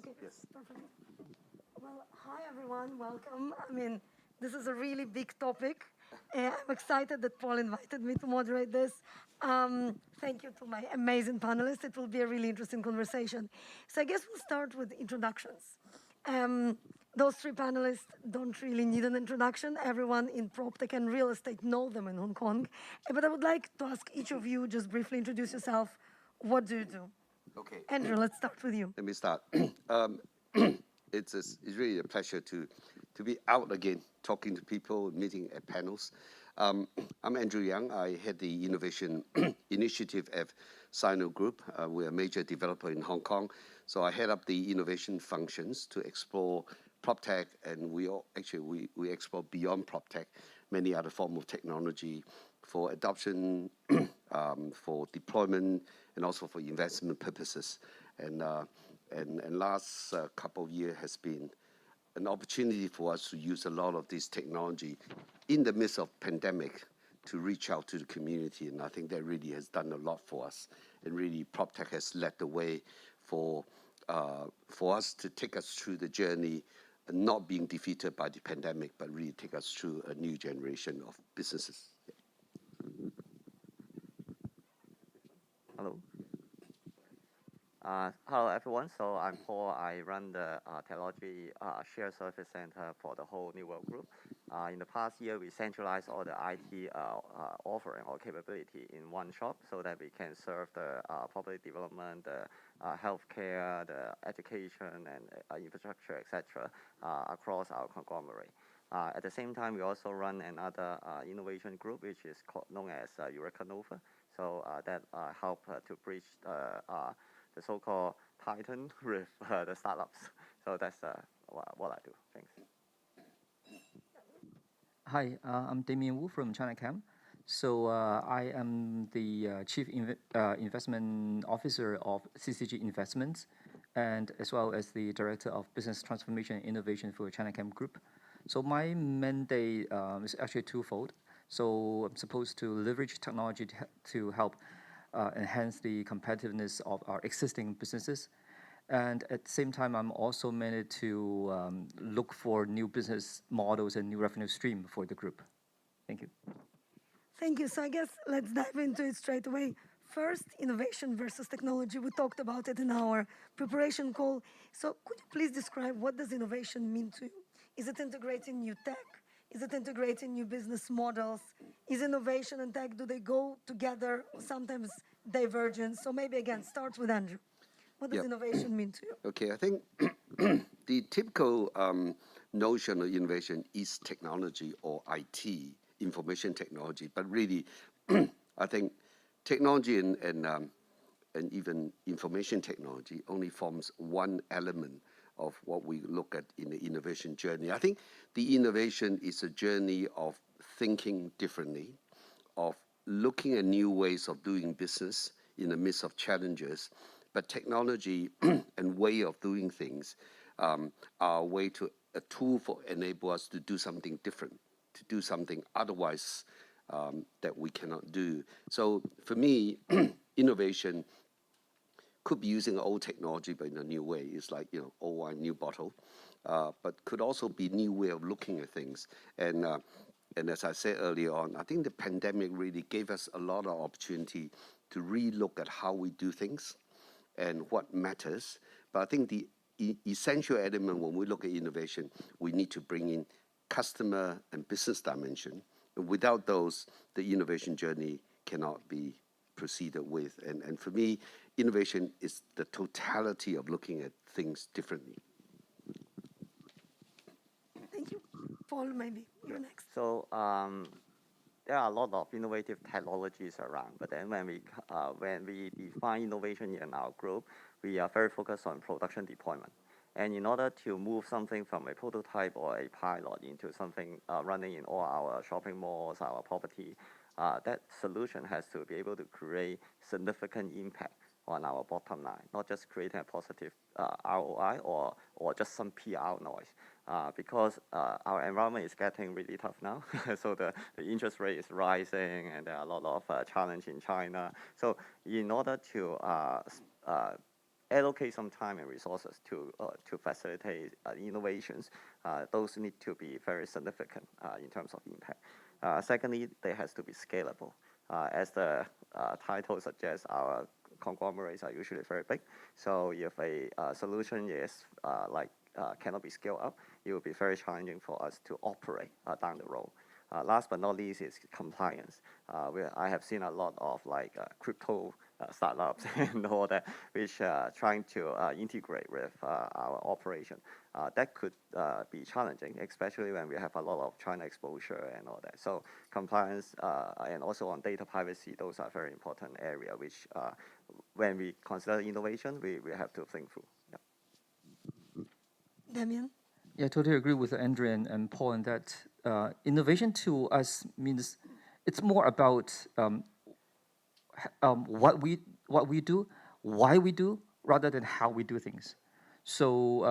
Okay. Yes. Perfect. Well, hi everyone. Welcome. I mean, this is a really big topic. I'm excited that Paul invited me to moderate this. Thank you to my amazing panelists. It will be a really interesting conversation. So I guess we'll start with introductions. Those three panelists don't really need an introduction. Everyone in PropTech and real estate know them in Hong Kong. But I would like to ask each of you just briefly introduce yourself. What do you do? Okay. Andrew, let's start with you. Let me start. It's really a pleasure to be out again, talking to people, meeting at panels. I'm Andrew Yang. I head the innovation initiative at Sino Group. We're a major developer in Hong Kong. So I head up the innovation functions to explore PropTech, and we explore beyond PropTech, many other forms of technology for adoption, for deployment, and also for investment purposes. And last couple of years has been an opportunity for us to use a lot of this technology in the midst of pandemic to reach out to the community. And I think that really has done a lot for us. And really, PropTech has led the way for us to take us through the journey and not being defeated by the pandemic, but really take us through a new generation of businesses. Hello. Hello, everyone. So I'm Paul. I run the technology shared service center for the whole New World Group. In the past year, we centralized all the IT offering or capability in one shop so that we can serve the property development, the healthcare, the education, and infrastructure, etc., across our conglomerate. At the same time, we also run another innovation group, which is known as Eureka Nova. So that help to bridge the so-called Titan with the startups. So that's what I do. Thanks. Hi, I'm Damien Wu from Chinachem. So I am the Chief Investment Officer of CCG Investments, and as well as the Director of Business Transformation and Innovation for Chinachem Group. So my mandate is actually twofold. So I'm supposed to leverage technology to help enhance the competitiveness of our existing businesses. And at the same time, I'm also mandated to look for new business models and new revenue stream for the group. Thank you. Thank you. So I guess let's dive into it straight away. First, innovation versus technology. We talked about it in our preparation call. So could you please describe what does innovation mean to you? Is it integrating new tech? Is it integrating new business models? Is innovation and tech, do they go together, sometimes divergent? So maybe again, start with Andrew. What does innovation mean to you? Okay, I think the typical notion of innovation is technology or IT, information technology. But really, I think technology and even information technology only forms one element of what we look at in the innovation journey. I think the innovation is a journey of thinking differently, of looking at new ways of doing business in the midst of challenges. But technology and way of doing things are a tool for enable us to do something different, to do something otherwise that we cannot do. So for me, innovation could be using old technology, but in a new way. It's like, old wine, new bottle. But could also be new way of looking at things. And as I said earlier on, I think the pandemic really gave us a lot of opportunity to re-look at how we do things and what matters. But I think the essential element when we look at innovation, we need to bring in customer and business dimension. And without those, the innovation journey cannot be proceeded with. And for me, innovation is the totality of looking at things differently. Thank you. Paul, maybe you're next. So there are a lot of innovative technologies around, but then when we define innovation in our group, we are very focused on production deployment. And in order to move something from a prototype or a pilot into something running in all our shopping malls, our property, that solution has to be able to create significant impact on our bottom line, not just creating a positive ROI or just some PR noise. Because our environment is getting really tough now. So the interest rate is rising and there are a lot of challenge in China. So in order to allocate some time and resources to facilitate innovations. Those need to be very significant in terms of impact. Secondly, they has to be scalable. As the title suggests, our conglomerates are usually very big. So if a solution is cannot be scaled up, it will be very challenging for us to operate down the road. Last but not least is compliance. I have seen a lot of crypto startups and all that, which trying to integrate with our operation. That could be challenging, especially when we have a lot of China exposure and all that. So compliance and also on data privacy, those are very important area, which when we consider innovation, we have to think through. Yeah. Damien? Yeah, I totally agree with Andrea and Paul in that innovation to us means it's more about what we do, why we do, rather than how we do things. So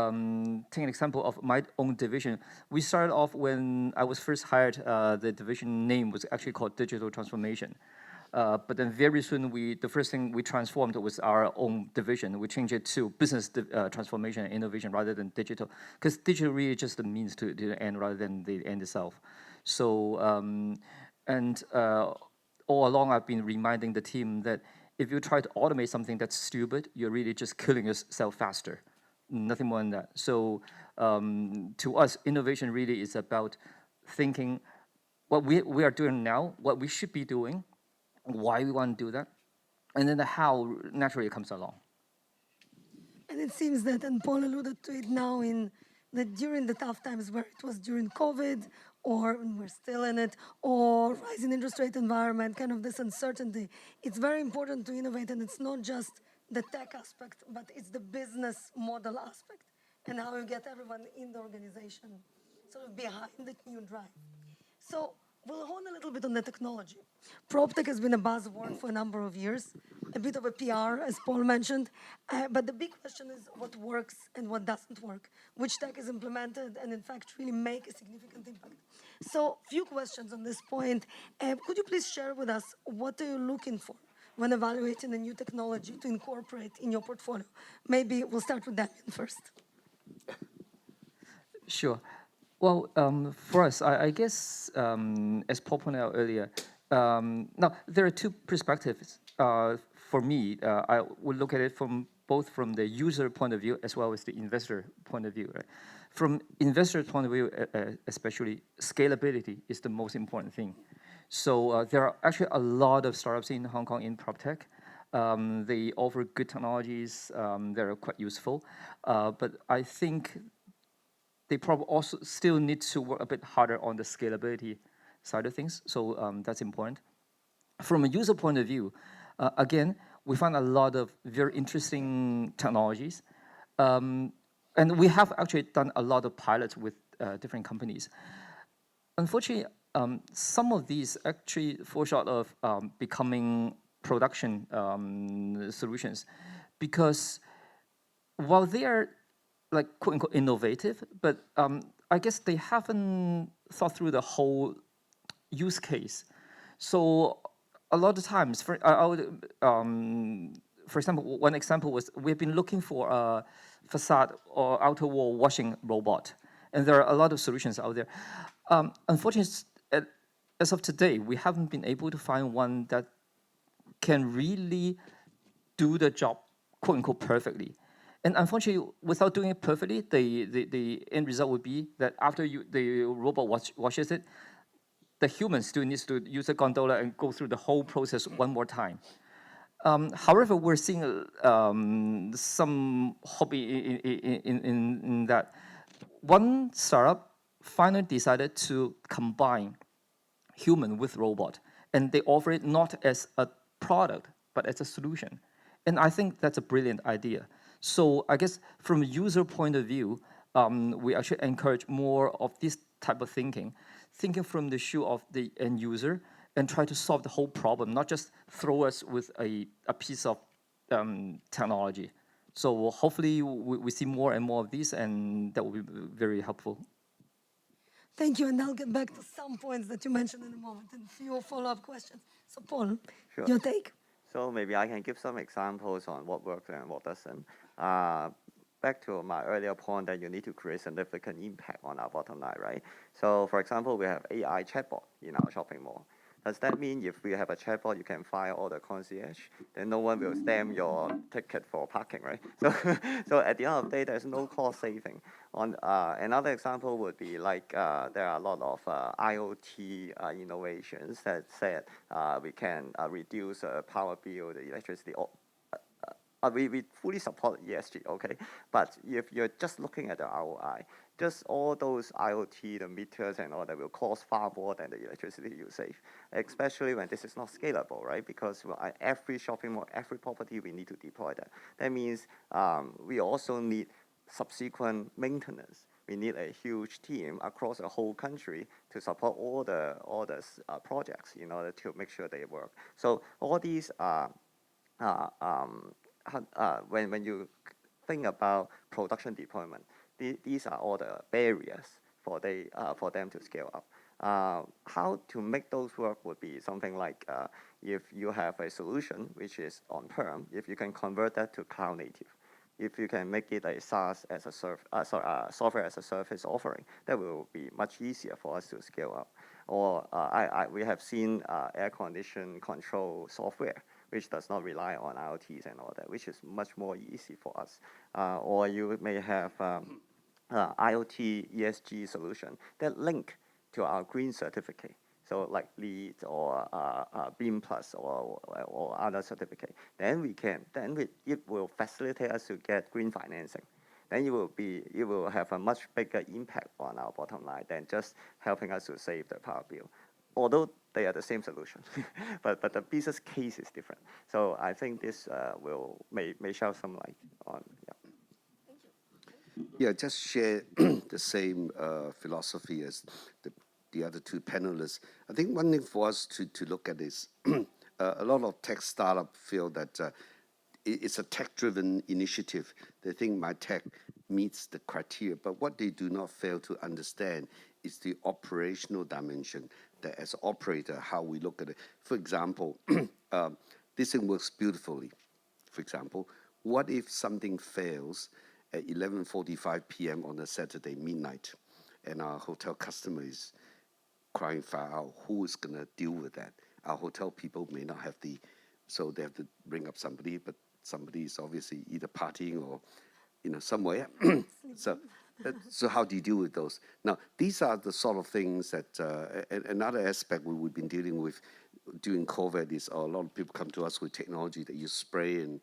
take an example of my own division. We started off when I was first hired, the division name was actually called Digital Transformation. But then very soon, the first thing we transformed was our own division. We changed it to business transformation and innovation rather than digital, because digital really just the means to the end rather than the end itself. So, all along, I've been reminding the team that if you try to automate something that's stupid, you're really just killing yourself faster. Nothing more than that. So, to us, innovation really is about thinking what we are doing now, what we should be doing, why we want to do that, and then the how naturally comes along. And it seems that, and Paul alluded to it now, that during the tough times, where it was during COVID, or we're still in it, or rising interest rate environment, kind of this uncertainty, it's very important to innovate, and it's not just the tech aspect, but it's the business model aspect, and how you get everyone in the organization sort of behind the new drive. So we'll hone a little bit on the technology. PropTech has been a buzzword for a number of years, a bit of a PR, as Paul mentioned. But the big question is what works and what doesn't work, which tech is implemented and, in fact, really make a significant impact. So few questions on this point. Could you please share with us what are you looking for when evaluating a new technology to incorporate in your portfolio? Maybe we'll start with Damien first. Sure. Well, for us, I guess, as Paul pointed out earlier, now there are two perspectives. For me, I would look at it both from the user point of view as well as the investor point of view. Right? From investor point of view, especially, scalability is the most important thing. So there are actually a lot of startups in Hong Kong in PropTech. They offer good technologies that are quite useful, but I think they probably also still need to work a bit harder on the scalability side of things. So that's important. From a user point of view, again, we find a lot of very interesting technologies. And we have actually done a lot of pilots with different companies. Unfortunately, some of these actually fall short of becoming production solutions, because while they are like quote unquote innovative, but I guess they haven't thought through the whole use case. So a lot of times, for example, one example was we've been looking for a facade or outer wall washing robot, and there are a lot of solutions out there. Unfortunately, as of today, we haven't been able to find one that can really do the job quote unquote perfectly. And unfortunately, without doing it perfectly, the end result would be that after the robot washes it, the human still needs to use a gondola and go through the whole process one more time. However, we're seeing some hobby in that. One startup finally decided to combine human with robot, and they offer it not as a product, but as a solution. And I think that's a brilliant idea. So I guess from a user point of view, we actually encourage more of this type of thinking from the shoe of the end user and try to solve the whole problem, not just throw us with a piece of technology. So hopefully we see more and more of these, and that will be very helpful. Thank you, and I'll get back to some points that you mentioned in a moment and a few follow-up questions. So Paul, Sure. your take? So maybe I can give some examples on what works and what doesn't. Back to my earlier point that you need to create significant impact on our bottom line, right? So, for example, we have AI chatbot in our shopping mall. Does that mean if we have a chatbot, you can fire all the concierge? Then no one will stamp your ticket for parking, right? So at the end of the day, there's no cost saving. Another example would be like there are a lot of IoT innovations that said we can reduce power bill, the electricity. We fully support ESG, okay? But if you're just looking at the ROI, just all those IoT, the meters and all that will cost far more than the electricity you save, especially when this is not scalable, right? Because every shopping mall, every property, we need to deploy that. That means we also need subsequent maintenance. We need a huge team across the whole country to support all the projects in order to make sure they work. So all these when you think about production deployment, these are all the barriers for them to scale up. How to make those work would be something like if you have a solution which is on-prem, if you can convert that to cloud native, if you can make it a SaaS as a software as a service offering, that will be much easier for us to scale up. Or we have seen air condition control software, which does not rely on IoTs and all that, which is much more easy for us. Or you may have IoT ESG solution that link to our green certificate. So like LEED or BEAM Plus or other certificate. Then it will facilitate us to get green financing. Then it will have a much bigger impact on our bottom line than just helping us to save the power bill. Although they are the same solution, but the business case is different. So I think this may shed some light on. Yeah, just share the same philosophy as the other two panelists. I think one thing for us to look at is a lot of tech startups feel that it's a tech-driven initiative. They think my tech meets the criteria, but what they do not fail to understand is the operational dimension, that as an operator, how we look at it. For example, this thing works beautifully. For example, what if something fails at 11:45 p.m. on a Saturday midnight, and our hotel customer is crying for out? Who is going to deal with that? Our hotel people may not have so they have to bring up somebody, but somebody is obviously either partying or, somewhere. So how do you deal with those? Now, these are the sort of things that another aspect we've been dealing with during COVID is a lot of people come to us with technology that you spray and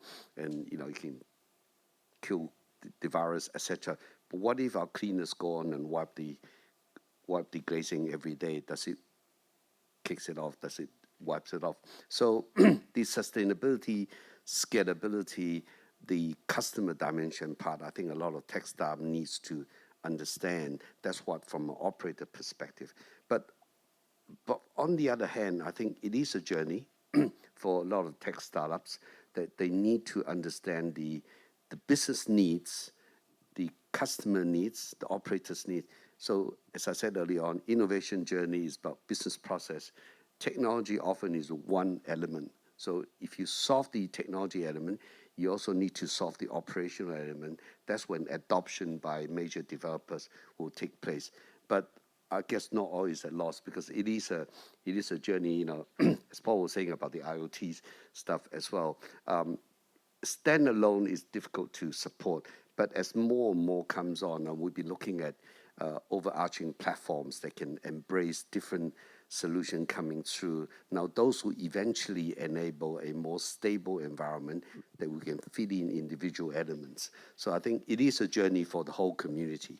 you can kill the virus, etc. But what if our cleaners go on and wipe the glazing every day? Does it kicks it off? Does it wipes it off? So the sustainability, scalability, the customer dimension part, I think a lot of tech staff needs to understand. That's what from an operator perspective. But on the other hand, I think it is a journey for a lot of tech startups that they need to understand the business needs, the customer needs, the operators needs. So as I said earlier on, innovation journey is about business process. Technology often is one element. So if you solve the technology element, you also need to solve the operational element. That's when adoption by major developers will take place. But I guess not always at loss, because it is a journey, as Paul was saying about the IoT stuff as well. Standalone is difficult to support, but as more and more comes on, and we'll be looking at overarching platforms that can embrace different solution coming through. Now, those will eventually enable a more stable environment that we can fit in individual elements. So I think it is a journey for the whole community.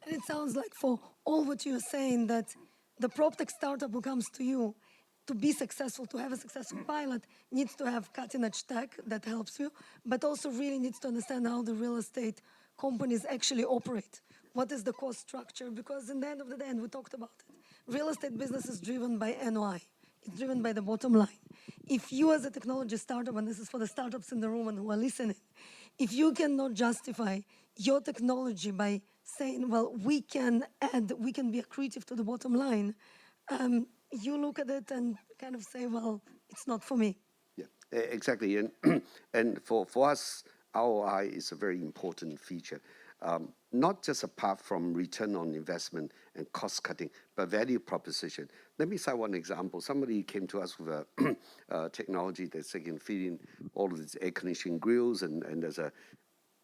And it sounds like for all what you're saying, that the PropTech startup who comes to you to be successful, to have a successful pilot, needs to have cutting-edge tech that helps you, but also really needs to understand how the real estate companies actually operate. What is the cost structure? Because in the end of the day, and we talked about it, real estate business is driven by NOI. It's driven by the bottom line. If you as a technology startup, and this is for the startups in the room and who are listening, if you cannot justify your technology by saying, well, we can be accretive to the bottom line, you look at it and kind of say, well, it's not for me. Yeah, exactly. And for us, ROI is a very important feature. Not just apart from return on investment and cost cutting, but value proposition. Let me cite one example. Somebody came to us with a technology that's they can feed in all of these air conditioning grills, and there's a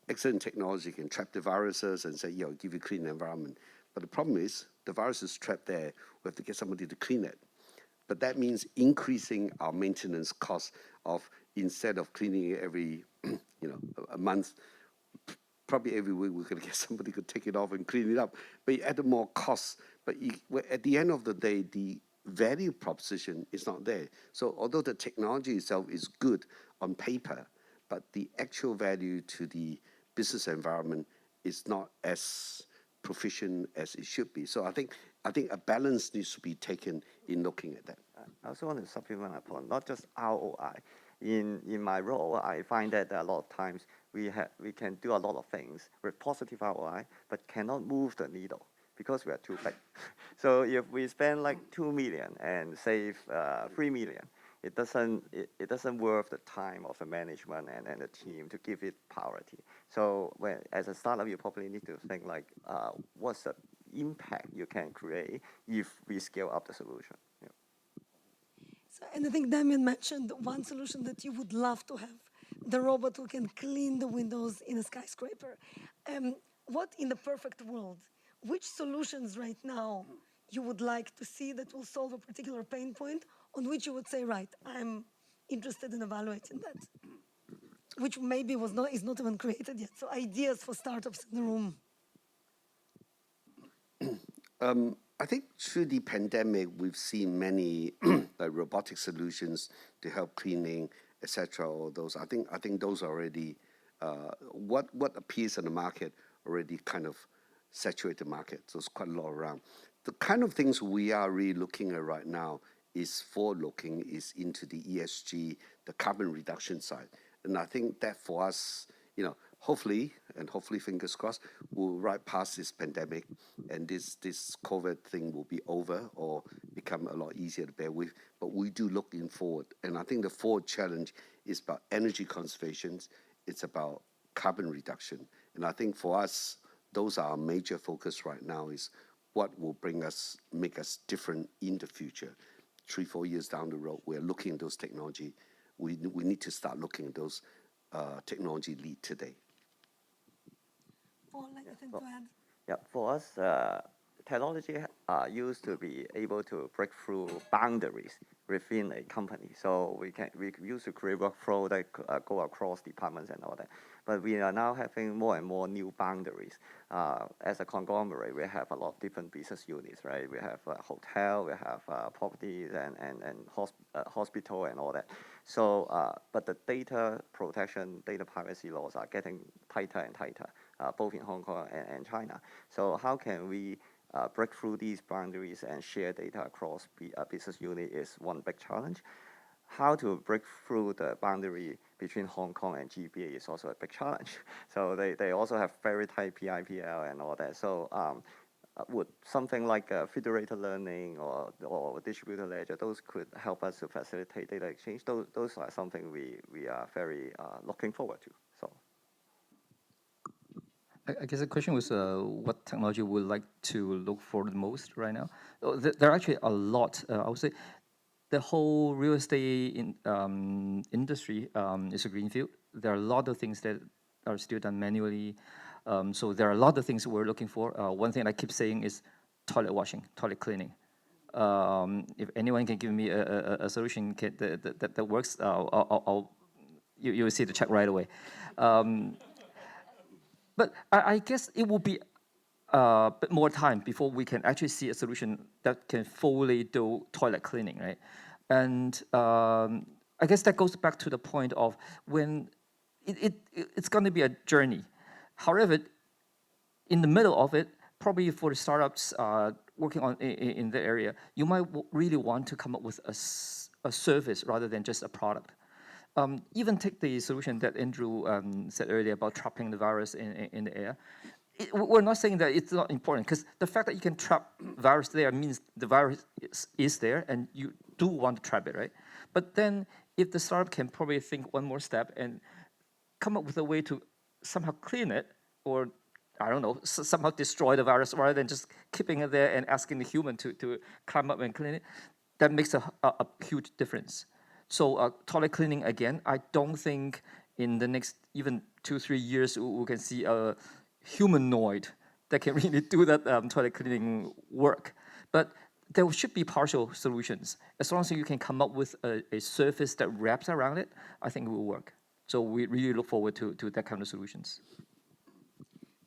excellent technology can trap the viruses and say, give you clean environment. But the problem is the virus is trapped there. We have to get somebody to clean it. But that means increasing our maintenance cost of, instead of cleaning it every a month, probably every week we could get somebody could take it off and clean it up. But you add more costs. But at the end of the day, the value proposition is not there. So although the technology itself is good on paper, but the actual value to the business environment is not as proficient as it should be. So I think a balance needs to be taken in looking at that. I also want to supplement upon not just ROI. In my role, I find that a lot of times we can do a lot of things with positive ROI, but cannot move the needle because we are too big. So if we spend like 2 million and save 3 million, it doesn't worth the time of the management and the team to give it priority. So as a startup, you probably need to think like, what's the impact you can create if we scale up the solution? Yeah. So, and I think Damien mentioned one solution that you would love to have, the robot who can clean the windows in a skyscraper. What in the perfect world, which solutions right now you would like to see that will solve a particular pain point on which you would say, right, I'm interested in evaluating that, which maybe is not even created yet. So ideas for startups in the room. I think through the pandemic, we've seen many like robotic solutions to help cleaning, etc. Or those. I think those are already what appears in the market already kind of saturate the market. So it's quite a lot around. The kind of things we are really looking at right now is forward-looking, is into the ESG, the carbon reduction side. And I think that for us, hopefully fingers crossed, we'll right past this pandemic and this COVID thing will be over or become a lot easier to bear with. But we do looking forward. And I think the forward challenge is about energy conservation. It's about carbon reduction. And I think for us, those are our major focus right now is what will make us different in the future. 3-4 years down the road, we're looking at those technology. We need to start looking at those technology lead today. Paul, anything to add? Yeah, for us, technology used to be able to break through boundaries within a company. So we used to create workflow that go across departments and all that. But we are now having more and more new boundaries. As a conglomerate, we have a lot of different business units, right? We have a hotel, we have properties and hospital and all that. So, but the data protection, data privacy laws are getting tighter and tighter, both in Hong Kong and China. So how can we break through these boundaries and share data across business unit is one big challenge. How to break through the boundary between Hong Kong and GBA is also a big challenge. So they also have very tight PIPL and all that. So would something like federated learning or distributed ledger, those could help us to facilitate data exchange. Those are something we are very looking forward to. So. I guess the question was what technology would like to look for the most right now. There are actually a lot. I would say the whole real estate industry is a greenfield. There are a lot of things that are still done manually. So there are a lot of things we're looking for. One thing I keep saying is toilet washing, toilet cleaning. If anyone can give me a solution kit that works, you will see the check right away. But I guess it will be a bit more time before we can actually see a solution that can fully do toilet cleaning, right? And I guess that goes back to the point of when it's going to be a journey. However, in the middle of it, probably for the startups working on in the area, you might really want to come up with a service rather than just a product. Even take the solution that Andrew said earlier about trapping the virus in the air. We're not saying that it's not important, because the fact that you can trap virus there means the virus is there and you do want to trap it, right? But then if the startup can probably think one more step and come up with a way to somehow clean it, or I don't know, somehow destroy the virus rather than just keeping it there and asking the human to climb up and clean it, that makes a huge difference. So toilet cleaning, again, I don't think in the next even 2-3 years we can see a humanoid that can really do that toilet cleaning work. But there should be partial solutions. As long as you can come up with a surface that wraps around it, I think it will work. So we really look forward to that kind of solutions.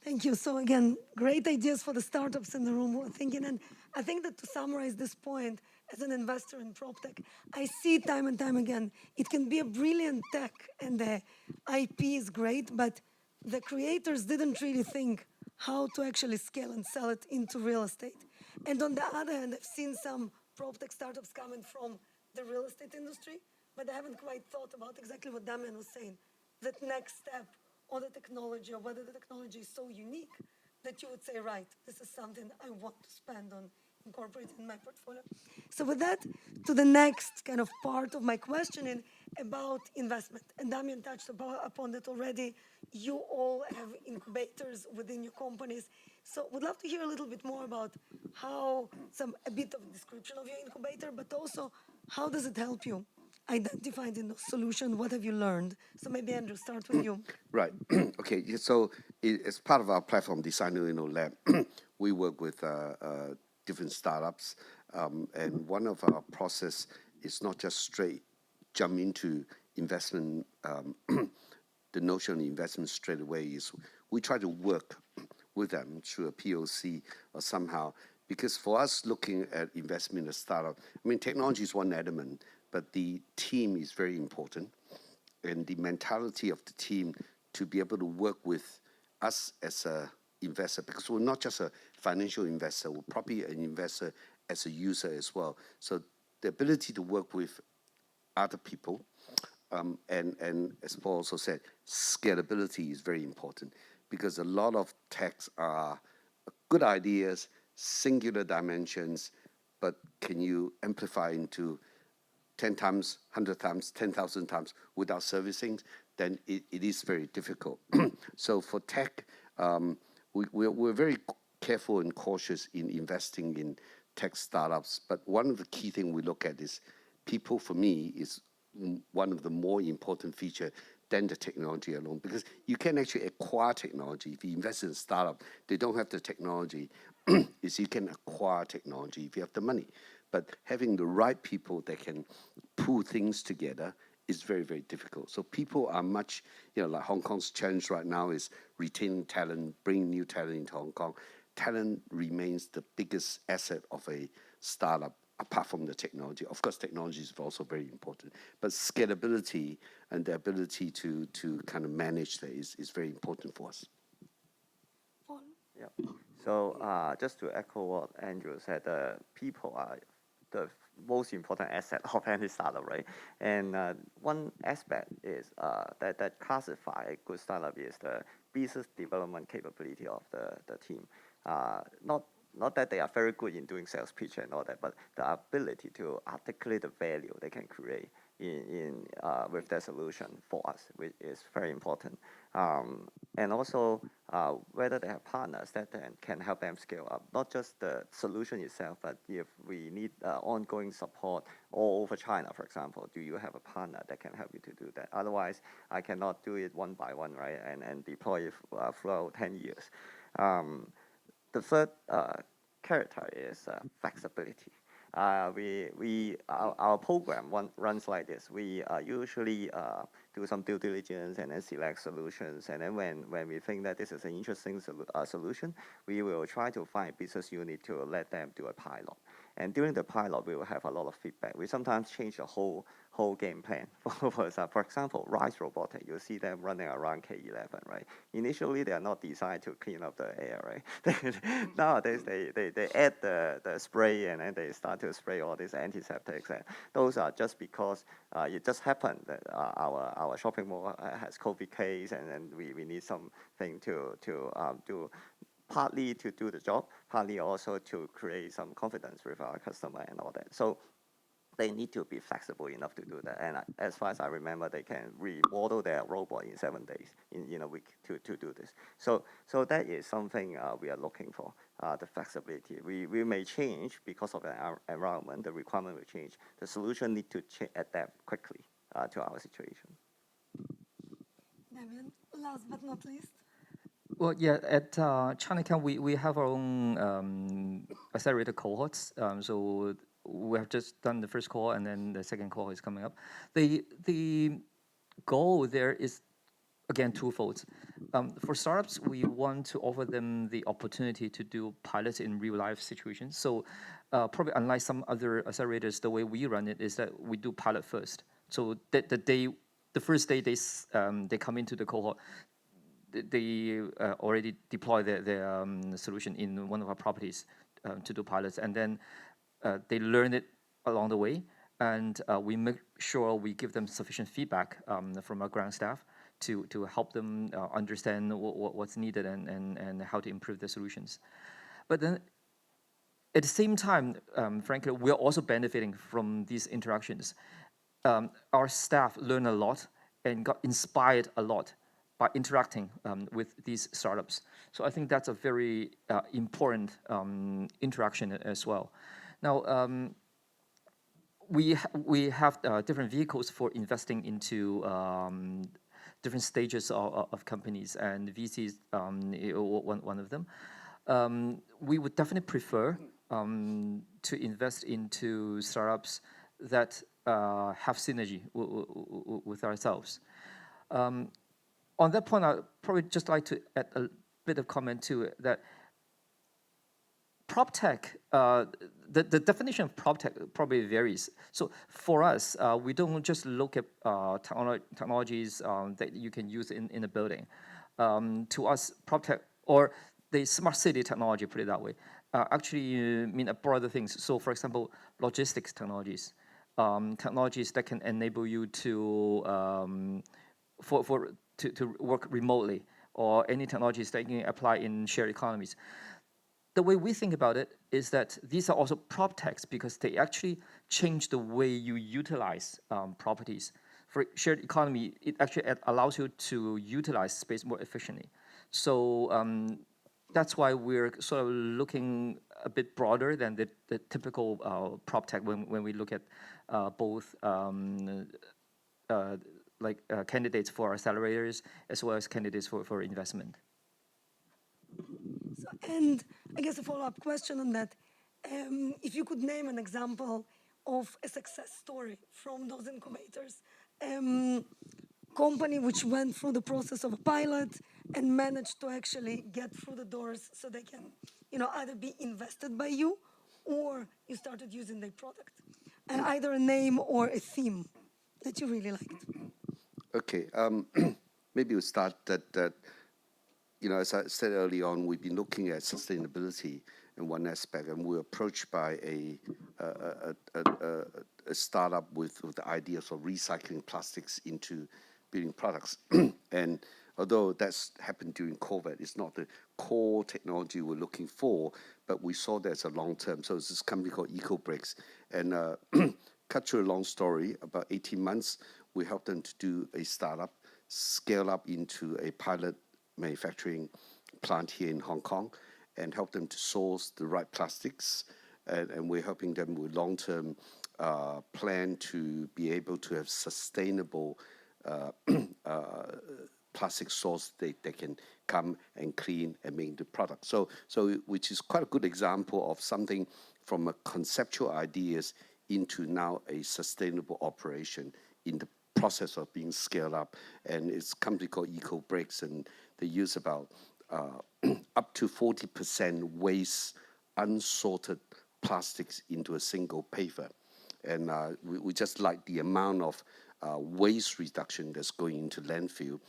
Thank you. So again, great ideas for the startups in the room who are thinking. And I think that to summarize this point, as an investor in PropTech, I see time and time again, it can be a brilliant tech and the IP is great, but the creators didn't really think how to actually scale and sell it into real estate. And on the other hand, I've seen some PropTech startups coming from the real estate industry, but I haven't quite thought about exactly what Damien was saying, that next step or the technology, or whether the technology is so unique that you would say, right, this is something I want to spend on incorporating in my portfolio. So with that, to the next kind of part of my questioning about investment. And Damien touched upon that already. You all have incubators within your companies. So would love to hear a little bit more about a bit of description of your incubator, but also how does it help you identify the solution? What have you learned? So maybe Andrew, start with you. Right. Okay. So as part of our platform, the Sino Lab, we work with different startups, and one of our process is not just straight jump into investment. The notion of investment straight away is we try to work with them through a POC or somehow, because for us looking at investment in a startup, I mean, technology is one element, but the team is very important, and the mentality of the team to be able to work with us as a investor, because we're not just a financial investor, we're probably an investor as a user as well. So the ability to work with other people, and as Paul also said, scalability is very important, because a lot of techs are good ideas, singular dimensions, but can you amplify into 10 times, 100 times, 10,000 times without servicing, then it is very difficult. So for tech, we're very careful and cautious in investing in tech startups. But one of the key things we look at is people, for me, is one of the more important features than the technology alone, because you can actually acquire technology. If you invest in a startup, they don't have the technology. Is you can acquire technology if you have the money. But having the right people that can pull things together is very, very difficult. So people are much, like Hong Kong's challenge right now is retaining talent, bringing new talent into Hong Kong. Talent remains the biggest asset of a startup, apart from the technology. Of course, technology is also very important, but scalability and the ability to kind of manage that is very important for us. Yeah. So just to echo what Andrew said, people are the most important asset of any startup, right? And one aspect is that classify a good startup is the business development capability of the team. Not that they are very good in doing sales pitch and all that, but the ability to articulate the value they can create in with their solution for us, which is very important. And also whether they have partners that can help them scale up, not just the solution itself, but if we need ongoing support all over China, for example, do you have a partner that can help you to do that? Otherwise, I cannot do it one by one, right, and deploy it throughout 10 years. The third character is flexibility. Our program runs like this. We usually do some due diligence and then select solutions. And then when we think that this is an interesting solution, we will try to find a business unit to let them do a pilot. And during the pilot, we will have a lot of feedback. We sometimes change the whole game plan. For example, Rise Robotic, you see them running around K11, right? Initially, they are not designed to clean up the air, right? Nowadays, they add the spray and then they start to spray all these antiseptics. And those are just because it just happened that our shopping mall has COVID case, and then we need something to do, partly to do the job, partly also to create some confidence with our customer and all that. So they need to be flexible enough to do that. And as far as I remember, they can remodel their robot in 7 days, in a week to do this. So that is something we are looking for, the flexibility. We may change because of the environment, the requirement will change. The solution need to adapt quickly to our situation. Damien, last but not least. Well, yeah, at Chinachem, we have our own accelerator cohorts. So we have just done the first cohort, and then the second cohort is coming up. The goal there is, again, twofold. For startups, we want to offer them the opportunity to do pilots in real-life situations. So probably unlike some other accelerators, the way we run it is that we do pilot first. So the first day they come into the cohort, they already deploy their solution in one of our properties to do pilots, and then they learn it along the way, and we make sure we give them sufficient feedback from our ground staff to help them understand what's needed and how to improve their solutions. But then at the same time, frankly, we're also benefiting from these interactions. Our staff learn a lot and got inspired a lot by interacting with these startups. So I think that's a very important interaction as well. Now, we have different vehicles for investing into different stages of companies, and VC is one of them. We would definitely prefer to invest into startups that have synergy with ourselves. On that point, I'd probably just like to add a bit of comment to it, that PropTech, the definition of PropTech probably varies. So for us, we don't just look at technologies that you can use in a building. To us, PropTech, or the smart city technology, put it that way, actually mean broader things. So for example, logistics technologies, technologies that can enable you to to work remotely, or any technologies that you can apply in shared economies. The way we think about it is that these are also PropTechs because they actually change the way you utilize properties. For shared economy, it actually allows you to utilize space more efficiently. So that's why we're sort of looking a bit broader than the typical PropTech when we look at both candidates for accelerators as well as candidates for investment. So, and I guess a follow-up question on that, if you could name an example of a success story from those incubators, company which went through the process of a pilot and managed to actually get through the doors so they can, either be invested by you or you started using their product, and either a name or a theme that you really liked. Okay, maybe we'll start that, as I said early on, we've been looking at sustainability in one aspect, and we were approached by a startup with the ideas of recycling plastics into building products. And although that's happened during COVID, it's not the core technology we're looking for, but we saw that as a long term. So it's this company called EcoBricks. And cut through a long story, about 18 months, we helped them to do a startup, scale up into a pilot manufacturing plant here in Hong Kong, and help them to source the right plastics. And we're helping them with long-term plan to be able to have sustainable plastic source they can come and clean and make the product. So which is quite a good example of something from a conceptual ideas into now a sustainable operation in the process of being scaled up. And it's a company called EcoBricks, and they use about up to 40% waste unsorted plastics into a single paver. And we just like the amount of waste reduction that's going into landfill,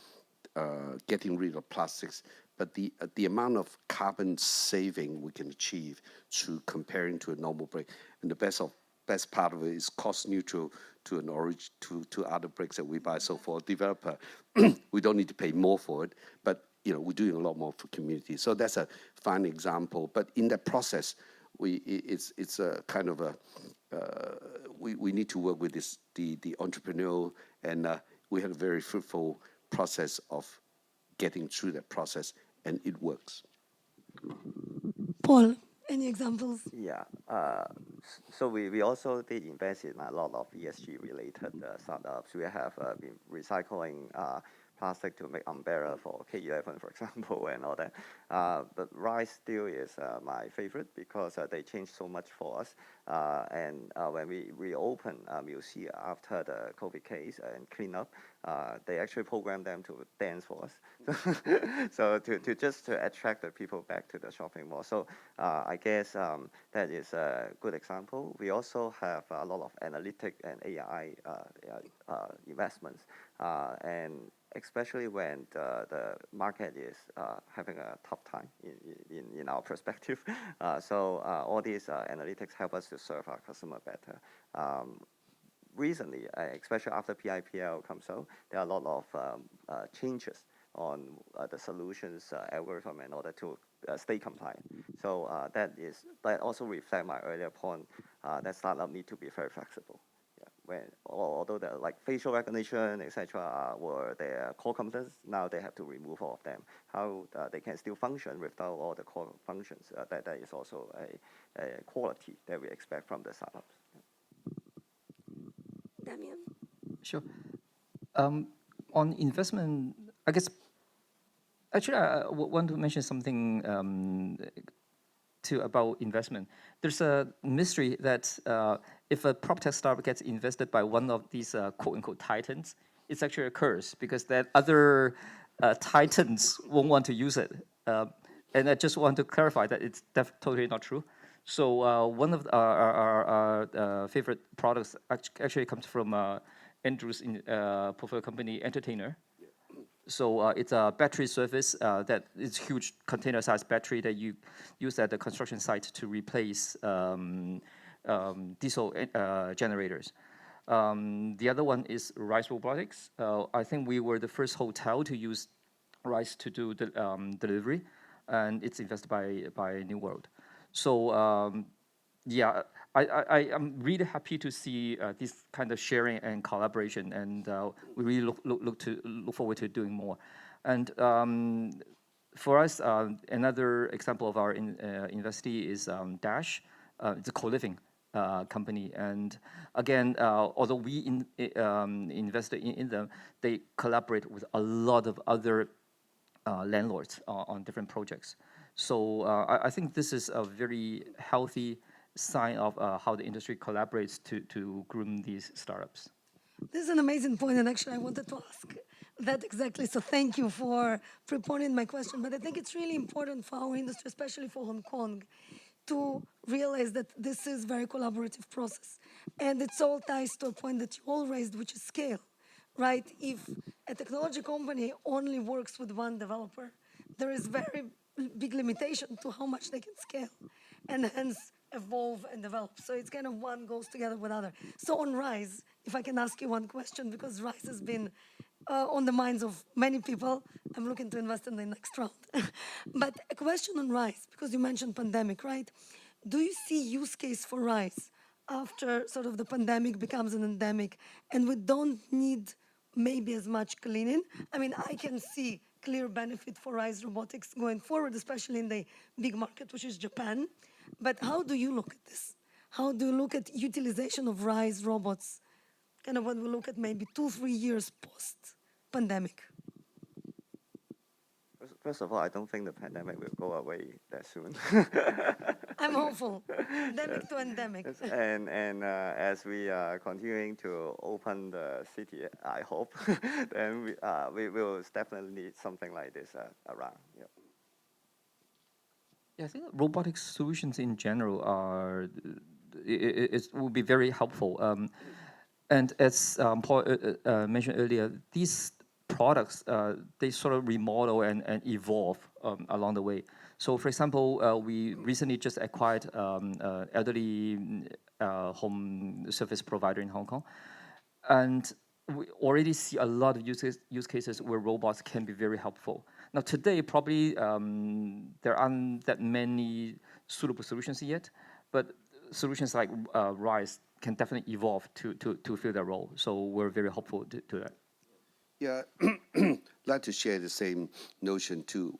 getting rid of plastics, but the amount of carbon saving we can achieve through comparing to a normal brick. And the best part of it is cost neutral to to other bricks that we buy. So for a developer, we don't need to pay more for it, but we're doing a lot more for community. So that's a fine example. But in that process, it's a kind of we need to work with the entrepreneurial, and we had a very fruitful process of getting through that process, and it works. Paul, any examples? Yeah. So we also did invest in a lot of ESG related startups. We have been recycling plastic to make umbrella for K11, for example, and all that. But Rise still is my favorite because they changed so much for us. And when we reopen museum after the COVID case and clean up, they actually programmed them to dance for us. So to attract the people back to the shopping mall. So I guess that is a good example. We also have a lot of analytic and AI investments, and especially when the market is having a tough time in our perspective. So all these analytics help us to serve our customer better. Recently, especially after PIPL comes out, there are a lot of changes on the solutions algorithm in order to stay compliant. So that also reflects my earlier point that startup need to be very flexible. Although the like facial recognition, etc., were their core competence, now they have to remove all of them. How they can still function without all the core functions, that is also a quality that we expect from the startups. Damien? Sure. On investment, I guess, actually, I want to mention something too about investment. There's a mystery that if a PropTech startup gets invested by one of these quote-unquote titans, it's actually a curse because that other titans won't want to use it. And I just want to clarify that it's totally not true. So one of our favorite products actually comes from Andrew's portfolio company, Entertainer. So it's a battery service that is huge container-sized battery that you use at the construction site to replace diesel generators. The other one is Rise Robotics. I think we were the first hotel to use Rise to do the delivery, and it's invested by New World. So yeah, I am really happy to see this kind of sharing and collaboration, and we really look forward to doing more. And for us, another example of our investee is Dash. It's a co-living company, and again, although we invested in them, they collaborate with a lot of other landlords on different projects. So I think this is a very healthy sign of how the industry collaborates to groom these startups. This is an amazing point, and actually I wanted to ask that exactly. So thank you for preponing my question. But I think it's really important for our industry, especially for Hong Kong, to realize that this is a very collaborative process. And it's all ties to a point that you all raised, which is scale, right? If a technology company only works with one developer, there is very big limitation to how much they can scale, and hence evolve and develop. So it's kind of one goes together with other. So on Rise, if I can ask you one question, because Rise has been on the minds of many people. I'm looking to invest in the next round. But a question on Rise, because you mentioned pandemic, right? Do you see use case for Rise after sort of the pandemic becomes an endemic and we don't need maybe as much cleaning? I mean, I can see clear benefit for Rise Robotics going forward, especially in the big market, which is Japan. But how do you look at this? How do you look at utilization of Rise robots, kind of when we look at maybe 2-3 years post-pandemic? First of all, I don't think the pandemic will go away that soon. I'm hopeful. Endemic to endemic. And as we are continuing to open the city, I hope, then we will definitely need something like this around. Yeah. Yeah, I think robotics solutions in general are it will be very helpful. And as Paul mentioned earlier, these products they sort of remodel and evolve along the way. So, for example, we recently just acquired elderly home service provider in Hong Kong, and we already see a lot of use cases where robots can be very helpful. Now, today, probably there aren't that many suitable solutions yet, but solutions like Rise can definitely evolve to fill that role. So we're very hopeful to that. Yeah, like to share the same notion too.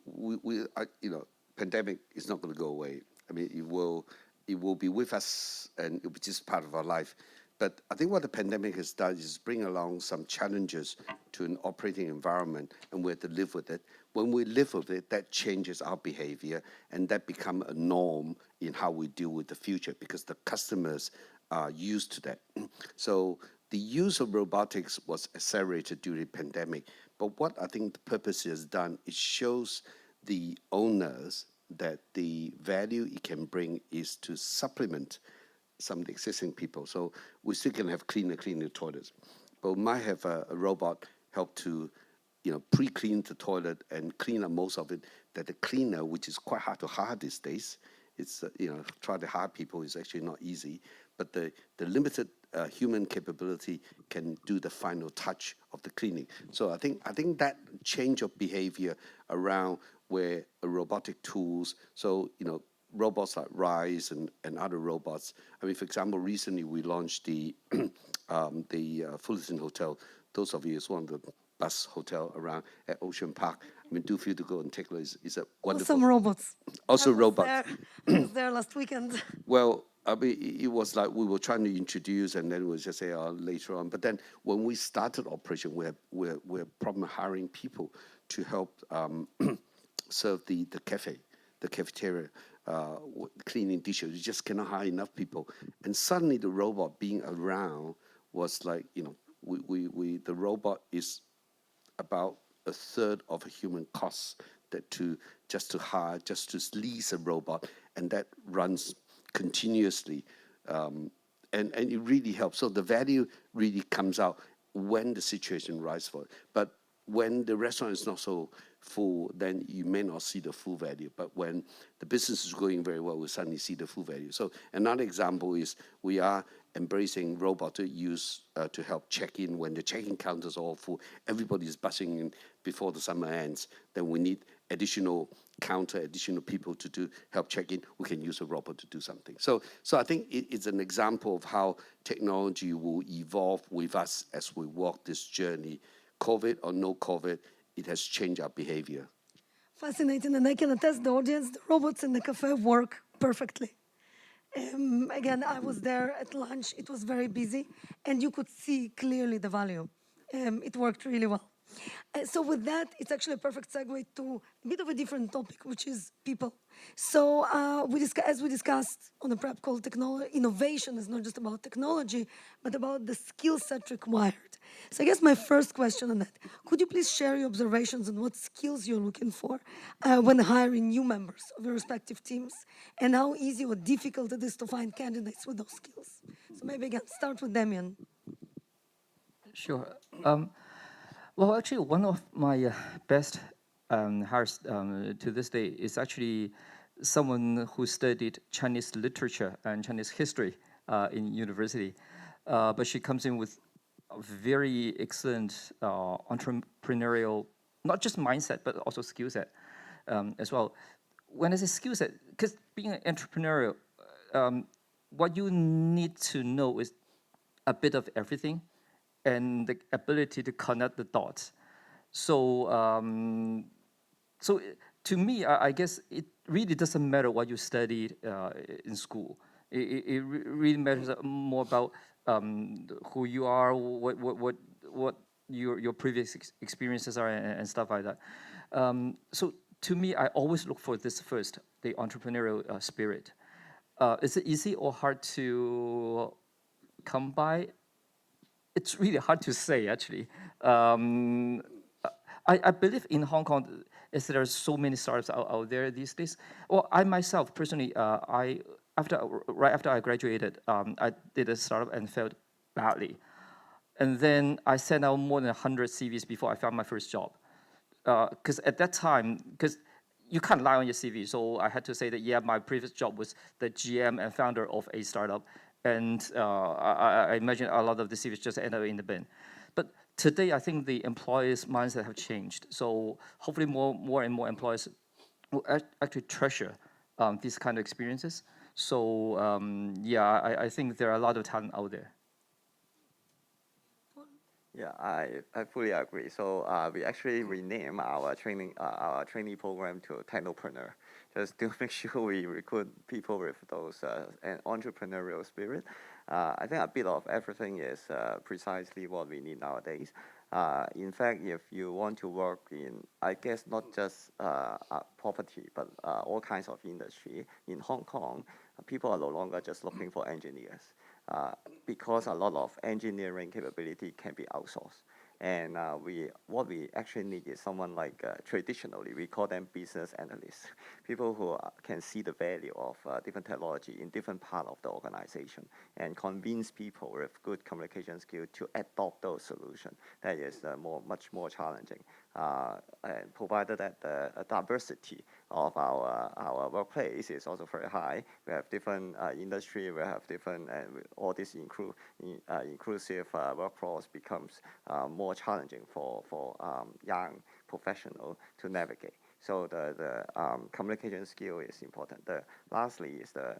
Pandemic is not going to go away. I mean, it will be with us, and it will be just part of our life. But I think what the pandemic has done is bring along some challenges to an operating environment, and we have to live with it. When we live with it, that changes our behavior, and that become a norm in how we deal with the future, because the customers are used to that. So the use of robotics was accelerated during the pandemic. But what I think the purpose has done, it shows the owners that the value it can bring is to supplement some of the existing people. So we still can have cleaner toilets, but we might have a robot help to, pre-clean the toilet and clean up most of it. That the cleaner, which is quite hard to hire these days, it's try to hire people is actually not easy. But the limited human capability can do the final touch of the cleaning. So I think that change of behavior around where robotic tools, so robots like Rise and other robots. I mean, for example, recently we launched the Fullerton Hotel. Those of you, it's one of the best hotel around at Ocean Park. I mean, do feel to go and take a look. It's a wonderful. Awesome robots. Also robots. I was there last weekend. Well, I mean, it was like we were trying to introduce, and then we'll just say later on. But then when we started operation, we're probably hiring people to help serve the cafe, the cafeteria, cleaning dishes. You just cannot hire enough people. And suddenly the robot being around was like, the robot is about a third of a human cost just to hire, just to lease a robot, and that runs continuously, and it really helps. So the value really comes out when the situation rises for it. But when the restaurant is not so full, then you may not see the full value. But when the business is going very well, we suddenly see the full value. So another example is we are embracing robotic use to help check in when the check-in counters are all full. Everybody is buzzing in before the summer ends. Then we need additional people to help check in. We can use a robot to do something. So I think it's an example of how technology will evolve with us as we walk this journey. COVID or no COVID, it has changed our behavior. Fascinating, and I can attest the audience, the robots in the cafe work perfectly. Again, I was there at lunch. It was very busy, and you could see clearly the value. It worked really well. So with that, it's actually a perfect segue to a bit of a different topic, which is people. So as we discussed on the prep call, innovation is not just about technology, but about the skill set required. So I guess my first question on that, could you please share your observations on what skills you're looking for when hiring new members of your respective teams, and how easy or difficult it is to find candidates with those skills? So maybe again, start with Damien. Sure. Well, actually, one of my best hires to this day is actually someone who studied Chinese literature and Chinese history in university. But she comes in with a very excellent entrepreneurial, not just mindset, but also skill set as well. When I say skill set, because being an entrepreneurial, what you need to know is a bit of everything, and the ability to connect the dots. So, to me, I guess it really doesn't matter what you studied in school. It really matters more about who you are, what your previous experiences are, and stuff like that. So to me, I always look for this first, the entrepreneurial spirit. Is it easy or hard to come by? It's really hard to say, actually. I believe in Hong Kong, as there are so many startups out there these days. Well, I myself, personally, right after I graduated, I did a startup and failed badly. And then I sent out more than 100 CVs before I found my first job. Because at that time, because you can't lie on your CV, so I had to say that, yeah, my previous job was the GM and founder of a startup. And I imagine a lot of the CVs just end up in the bin. But today, I think the employers' mindset have changed. So hopefully more and more employers will actually treasure these kind of experiences. So yeah, I think there are a lot of talent out there. Yeah, I fully agree. So we actually rename our trainee program to Technopreneur, just to make sure we recruit people with those an entrepreneurial spirit. I think a bit of everything is precisely what we need nowadays. In fact, if you want to work in, I guess not just property, but all kinds of industry in Hong Kong, people are no longer just looking for engineers. Because a lot of engineering capability can be outsourced. And what we actually need is someone like, traditionally, we call them business analysts, people who can see the value of different technology in different part of the organization and convince people with good communication skill to adopt those solutions. That is much more challenging. And provided that the diversity of our workplace is also very high. We have different industry, we have different, all this inclusive workforce becomes more challenging for young professional to navigate. So the communication skill is important. Lastly is the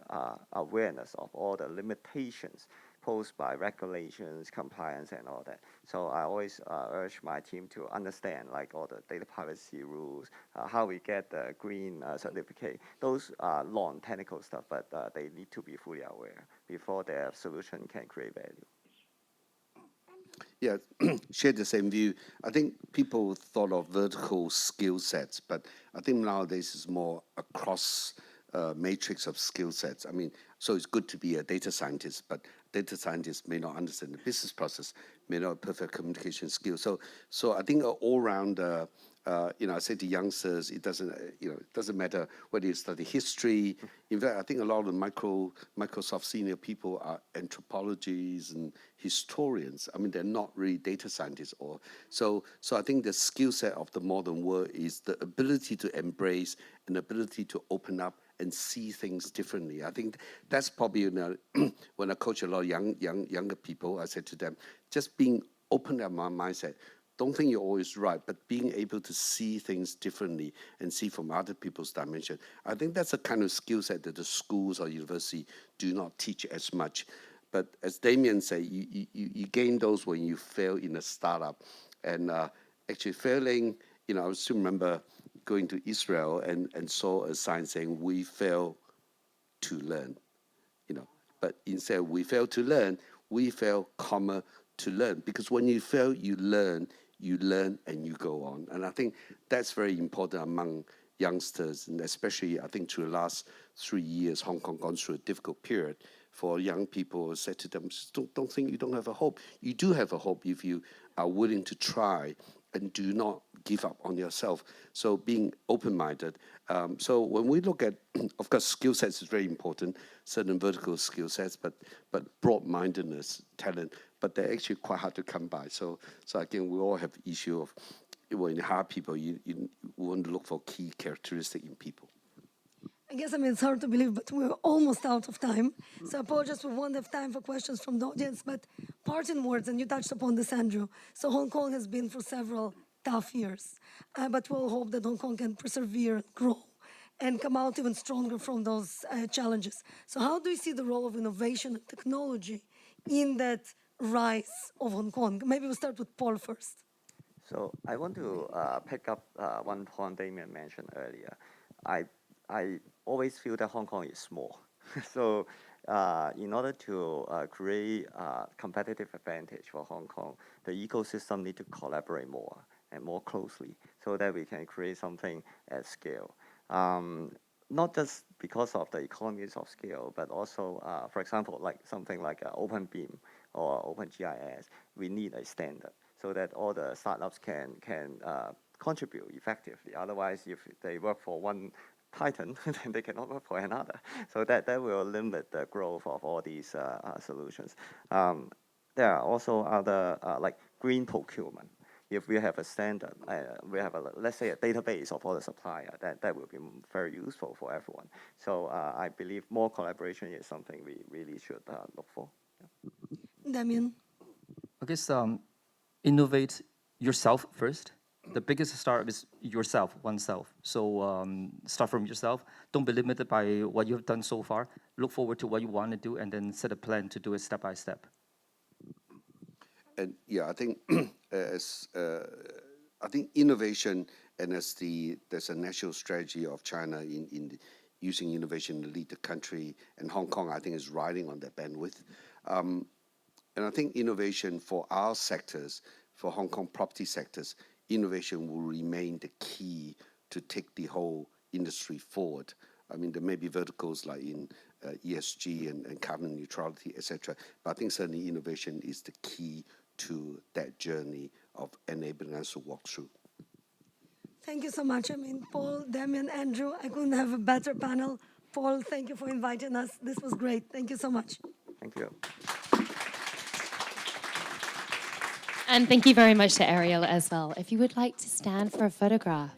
awareness of all the limitations posed by regulations, compliance, and all that. So I always urge my team to understand like all the data privacy rules, how we get the green certificate. Those are non-technical stuff, but they need to be fully aware before their solution can create value. Yeah, share the same view. I think people thought of vertical skill sets, but I think nowadays it's more across matrix of skill sets. I mean, so it's good to be a data scientist, but data scientists may not understand the business process, may not have perfect communication skills. So I think all around, I say to youngsters, it doesn't matter whether you study history. In fact, I think a lot of Microsoft senior people are anthropologists and historians. I mean, they're not really data scientists. So I think the skill set of the modern world is the ability to embrace and ability to open up and see things differently. I think that's probably, when I coach a lot of younger people, I said to them, just being open up my mindset. Don't think you're always right, but being able to see things differently and see from other people's dimension. I think that's a kind of skill set that the schools or university do not teach as much. But as Damien said, you gain those when you fail in a startup. And actually failing, I still remember going to Israel and saw a sign saying, we fail to learn, But instead, we fail to learn, we fail, to learn. Because when you fail, you learn and you go on. And I think that's very important among youngsters, and especially I think through the last 3 years, Hong Kong gone through a difficult period. For young people, I said to them, don't think you don't have a hope. You do have a hope if you are willing to try and do not give up on yourself. So being open-minded. So when we look at, of course, skill sets is very important, certain vertical skill sets, but broad-mindedness, talent, but they're actually quite hard to come by. So again, we all have the issue of, when you hire people, you want to look for key characteristics in people. I guess, it's hard to believe, but we're almost out of time. So I apologize, we won't have time for questions from the audience, but parting words, and you touched upon this, Andrew. So Hong Kong has been through several tough years, but we'll hope that Hong Kong can persevere and grow and come out even stronger from those challenges. So how do you see the role of innovation and technology in that rise of Hong Kong? Maybe we'll start with Paul first. So I want to pick up one point Damien mentioned earlier. I always feel that Hong Kong is small. So in order to create a competitive advantage for Hong Kong, the ecosystem need to collaborate more and more closely so that we can create something at scale. Not just because of the economies of scale, but also, for example, like something like OpenBeam or OpenGIS, we need a standard so that all the startups can contribute effectively. Otherwise, if they work for one Titan, then they cannot work for another. So that will limit the growth of all these solutions. There are also other, like green procurement. If we have a standard, we have let's say a database of all the suppliers, that will be very useful for everyone. So I believe more collaboration is something we really should look for. Damien? I guess innovate yourself first, the biggest startup is yourself, oneself. So start from yourself. Don't be limited by what you've done so far. Look forward to what you want to do, and then set a plan to do it step by step. And yeah, I think I think innovation, and there's a national strategy of China in using innovation to lead the country, and Hong Kong, I think, is riding on that bandwidth. And I think innovation for our sectors, for Hong Kong property sectors, innovation will remain the key to take the whole industry forward. I mean, there may be verticals like in ESG and carbon neutrality, etc. But I think certainly innovation is the key to that journey of enabling us to walk through. Thank you so much. I mean, Paul, Damien, Andrew, I couldn't have a better panel. Paul, thank you for inviting us. This was great. Thank you so much. Thank you. And thank you very much to Ariel as well. If you would like to stand for a photograph.